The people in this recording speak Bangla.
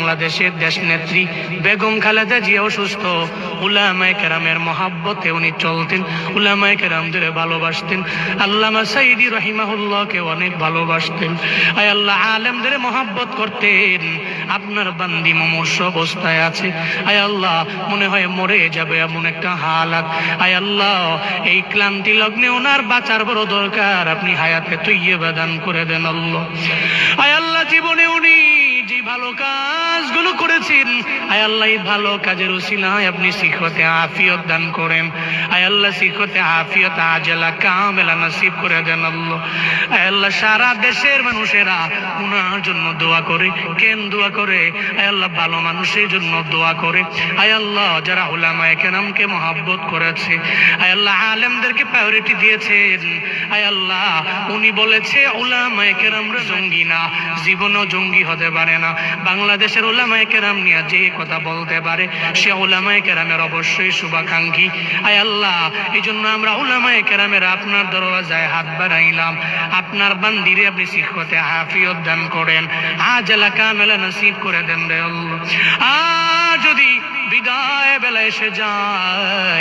বাংলাদেশের দেশনেত্রী বেগম খালেদা জিয়া অসুস্থ, উলামায়ে কেরামের মহাব্বতে উনি চলতেন, উলামায়ে কেরামদের ভালোবাসতেন, আল্লামা সাইদি রাহিমাহুল্লাহকে অনেক ভালোবাসতেন। আয় আল্লাহ, আলেমদের মহাব্বত করতেন। আপনার বান্দি মুমূর্ষু অবস্থায় আছে, আয় আল্লাহ মনে হয় মরে যাবে এমন একটা হালাত। আয় আল্লাহ, এই ক্লান্তি লগ্নে ওনার বাঁচার বড় দরকার, আপনি হায়াতে তৈয়বা দান করে দেন আল্লাহ। আয় আল্লাহ, জীবনে উনি যে ভালো কাজগুলো করেছেন, আয় আল্লাহ এই ভালো কাজের উসিলায় আপনি সিহতে আফিয়ত দান করেন। আয় আল্লাহ, সিহতে আফিয়ত আজলা কামেলা নসিব করে দেন আল্লাহ। আয় আল্লাহ, সারা দেশের মানুষেরা উনার জন্য দোয়া করে। কেন দোয়া করে? আয় আল্লাহ, ভালো মানুষের জন্য দোয়া করে। আয় আল্লাহ, যারা উলামায়ে কেরামকে মহব্বত করেছে, আয় আল্লাহ আলেমদেরকে প্রায়োরিটি দিয়েছেন, আয় আল্লাহ উনি বলেছে উলামায়ে কেরামরা জঙ্গি না, জীবনও জঙ্গি হতে পারে না। বাংলাদেশের উলামায়ে কেরাম নিয়ে যে কথা বলতে পারে সে উলামায়ে কেরামের অবশ্যই শুভাকাঙ্ক্ষী। আয় আল্লাহ, এই জন্য আমরা উলামায়ে কেরামের আপনার দরওয়াজায় হাত বাড়াইলাম। আপনার বান্দিরে আপনি সিহতে আফিয়ত দান করেন, আজলা কামেলা নসিব করে দেন রে আল্লাহ। যদি বিদায় বেলা এসে যায়,